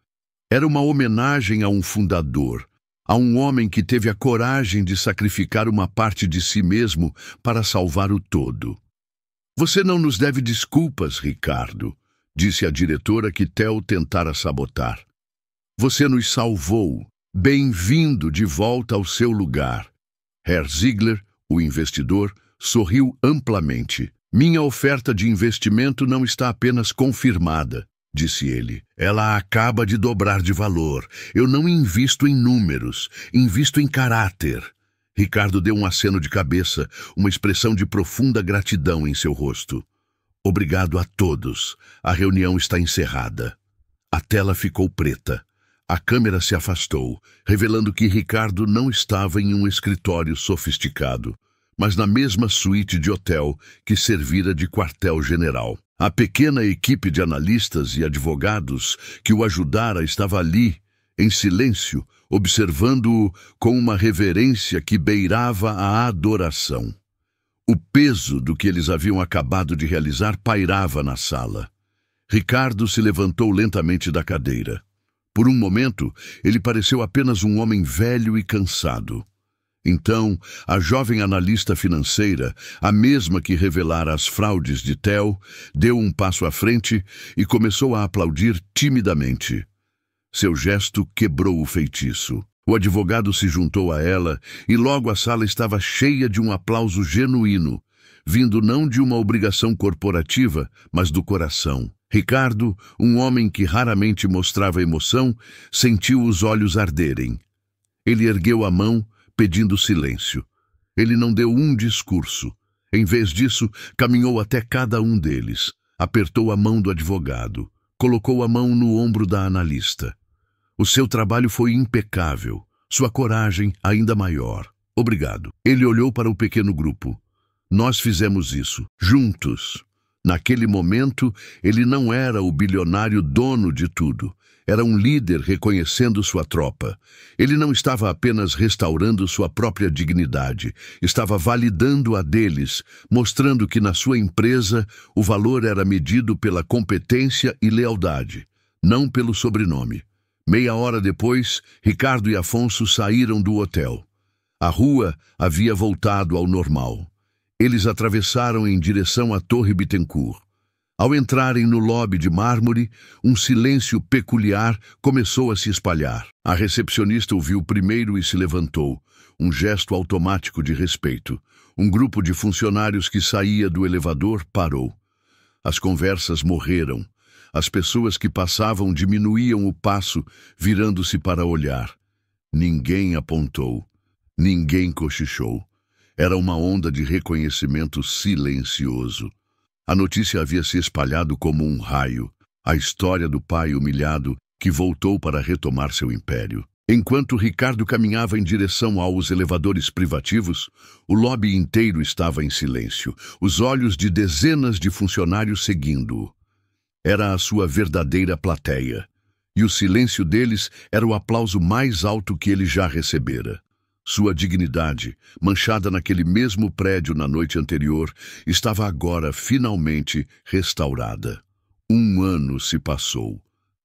Era uma homenagem a um fundador, a um homem que teve a coragem de sacrificar uma parte de si mesmo para salvar o todo. Você não nos deve desculpas, Ricardo, disse a diretora que Theo tentara sabotar. Você nos salvou. Bem-vindo de volta ao seu lugar. Herr Ziegler, o investidor, sorriu amplamente. Minha oferta de investimento não está apenas confirmada, disse ele. Ela acaba de dobrar de valor. Eu não invisto em números, invisto em caráter. Ricardo deu um aceno de cabeça, uma expressão de profunda gratidão em seu rosto. Obrigado a todos. A reunião está encerrada. A tela ficou preta. A câmera se afastou, revelando que Ricardo não estava em um escritório sofisticado, mas na mesma suíte de hotel que servira de quartel-general. A pequena equipe de analistas e advogados que o ajudara estava ali, em silêncio, observando-o com uma reverência que beirava a adoração. O peso do que eles haviam acabado de realizar pairava na sala. Ricardo se levantou lentamente da cadeira. Por um momento, ele pareceu apenas um homem velho e cansado. Então, a jovem analista financeira, a mesma que revelara as fraudes de Theo, deu um passo à frente e começou a aplaudir timidamente. Seu gesto quebrou o feitiço. O advogado se juntou a ela e logo a sala estava cheia de um aplauso genuíno, vindo não de uma obrigação corporativa, mas do coração. Ricardo, um homem que raramente mostrava emoção, sentiu os olhos arderem. Ele ergueu a mão, pedindo silêncio. Ele não deu um discurso. Em vez disso, caminhou até cada um deles, apertou a mão do advogado, colocou a mão no ombro da analista. O seu trabalho foi impecável, sua coragem ainda maior. Obrigado. Ele olhou para o pequeno grupo. Nós fizemos isso, juntos. Naquele momento, ele não era o bilionário dono de tudo. Era um líder reconhecendo sua tropa. Ele não estava apenas restaurando sua própria dignidade, estava validando a deles, mostrando que na sua empresa o valor era medido pela competência e lealdade, não pelo sobrenome. Meia hora depois, Ricardo e Afonso saíram do hotel. A rua havia voltado ao normal. Eles atravessaram em direção à Torre Bittencourt. Ao entrarem no lobby de mármore, um silêncio peculiar começou a se espalhar. A recepcionista o viu primeiro e se levantou, um gesto automático de respeito. Um grupo de funcionários que saía do elevador parou. As conversas morreram. As pessoas que passavam diminuíam o passo, virando-se para olhar. Ninguém apontou. Ninguém cochichou. Era uma onda de reconhecimento silencioso. A notícia havia se espalhado como um raio. A história do pai humilhado que voltou para retomar seu império. Enquanto Ricardo caminhava em direção aos elevadores privativos, o lobby inteiro estava em silêncio, os olhos de dezenas de funcionários seguindo-o. Era a sua verdadeira plateia, e o silêncio deles era o aplauso mais alto que ele já recebera. Sua dignidade, manchada naquele mesmo prédio na noite anterior, estava agora finalmente restaurada. 1 ano se passou.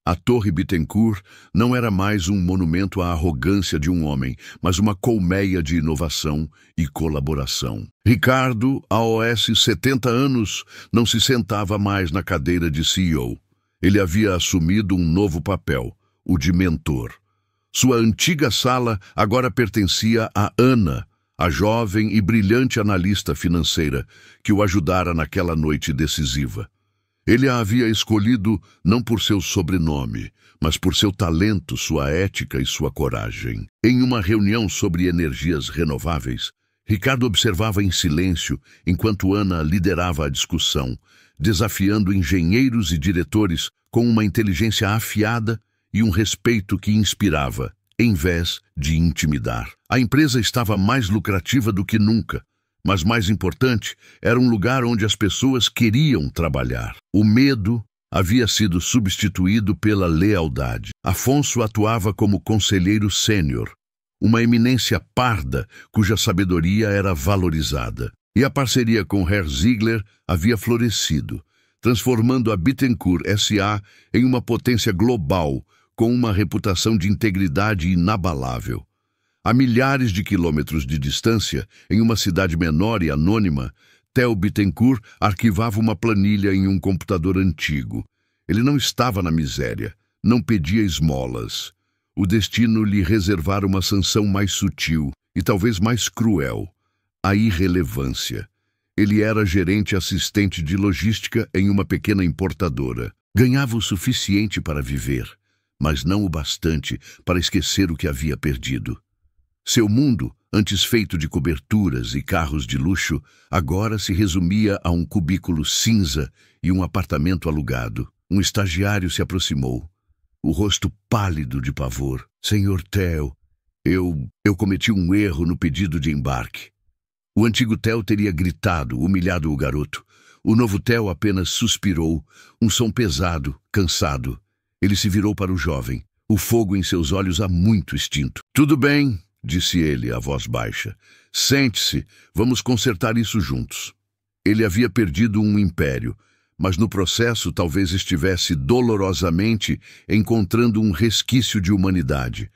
A Torre Bittencourt não era mais um monumento à arrogância de um homem, mas uma colmeia de inovação e colaboração. Ricardo, aos 70 anos, não se sentava mais na cadeira de CEO. Ele havia assumido um novo papel, o de mentor. Sua antiga sala agora pertencia a Ana, a jovem e brilhante analista financeira que o ajudara naquela noite decisiva. Ele a havia escolhido não por seu sobrenome, mas por seu talento, sua ética e sua coragem. Em uma reunião sobre energias renováveis, Ricardo observava em silêncio enquanto Ana liderava a discussão, desafiando engenheiros e diretores com uma inteligência afiada e um respeito que inspirava, em vez de intimidar. A empresa estava mais lucrativa do que nunca, mas mais importante, era um lugar onde as pessoas queriam trabalhar. O medo havia sido substituído pela lealdade. Afonso atuava como conselheiro sênior, uma eminência parda cuja sabedoria era valorizada. E a parceria com Herr Ziegler havia florescido, transformando a Bittencourt S.A. em uma potência global, com uma reputação de integridade inabalável. A milhares de quilômetros de distância, em uma cidade menor e anônima, Theo Bittencourt arquivava uma planilha em um computador antigo. Ele não estava na miséria, não pedia esmolas. O destino lhe reservara uma sanção mais sutil e talvez mais cruel, a irrelevância. Ele era gerente assistente de logística em uma pequena importadora. Ganhava o suficiente para viver, mas não o bastante para esquecer o que havia perdido. Seu mundo, antes feito de coberturas e carros de luxo, agora se resumia a um cubículo cinza e um apartamento alugado. Um estagiário se aproximou, o rosto pálido de pavor. Senhor Theo, eu cometi um erro no pedido de embarque. O antigo Theo teria gritado, humilhado o garoto. O novo Theo apenas suspirou, um som pesado, cansado. Ele se virou para o jovem, o fogo em seus olhos há muito extinto. Tudo bem, disse ele, a voz baixa. Sente-se, vamos consertar isso juntos. Ele havia perdido um império, mas no processo talvez estivesse dolorosamente encontrando um resquício de humanidade.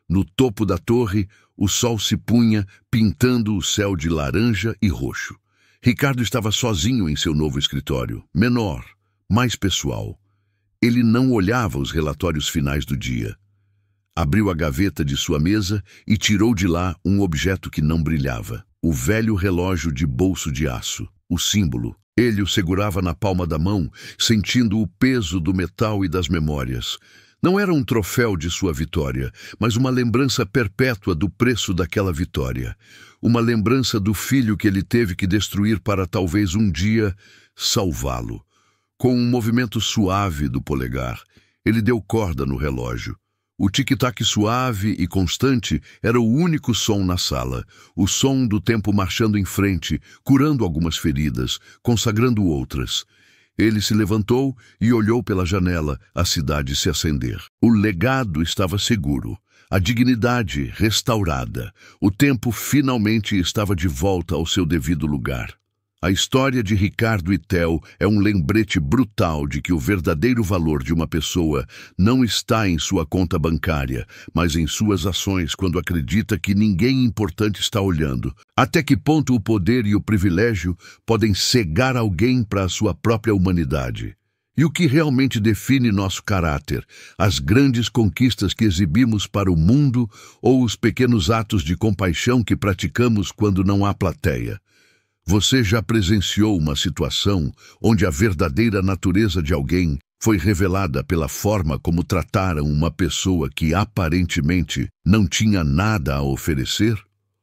No topo da torre, o sol se punha, pintando o céu de laranja e roxo. Ricardo estava sozinho em seu novo escritório, menor, mais pessoal. Ele não olhava os relatórios finais do dia. Abriu a gaveta de sua mesa e tirou de lá um objeto que não brilhava. O velho relógio de bolso de aço, o símbolo. Ele o segurava na palma da mão, sentindo o peso do metal e das memórias. Não era um troféu de sua vitória, mas uma lembrança perpétua do preço daquela vitória. Uma lembrança do filho que ele teve que destruir para talvez um dia salvá-lo. Com um movimento suave do polegar, ele deu corda no relógio. O tic-tac suave e constante era o único som na sala, o som do tempo marchando em frente, curando algumas feridas, consagrando outras. Ele se levantou e olhou pela janela, a cidade se acender. O legado estava seguro, a dignidade restaurada. O tempo finalmente estava de volta ao seu devido lugar. A história de Ricardo e Theo é um lembrete brutal de que o verdadeiro valor de uma pessoa não está em sua conta bancária, mas em suas ações quando acredita que ninguém importante está olhando. Até que ponto o poder e o privilégio podem cegar alguém para a sua própria humanidade? E o que realmente define nosso caráter? As grandes conquistas que exibimos para o mundo ou os pequenos atos de compaixão que praticamos quando não há plateia? Você já presenciou uma situação onde a verdadeira natureza de alguém Foi revelada pela forma como trataram uma pessoa que aparentemente não tinha nada a oferecer?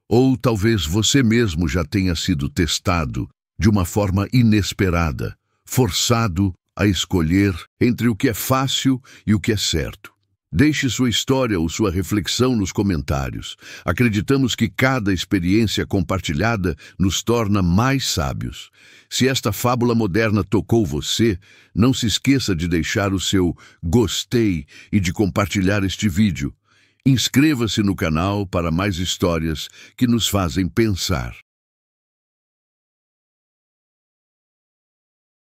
Ou talvez você mesmo já tenha sido testado de uma forma inesperada, forçado a escolher entre o que é fácil e o que é certo. Deixe sua história ou sua reflexão nos comentários. Acreditamos que cada experiência compartilhada nos torna mais sábios. Se esta fábula moderna tocou você, não se esqueça de deixar o seu gostei e de compartilhar este vídeo. Inscreva-se no canal para mais histórias que nos fazem pensar.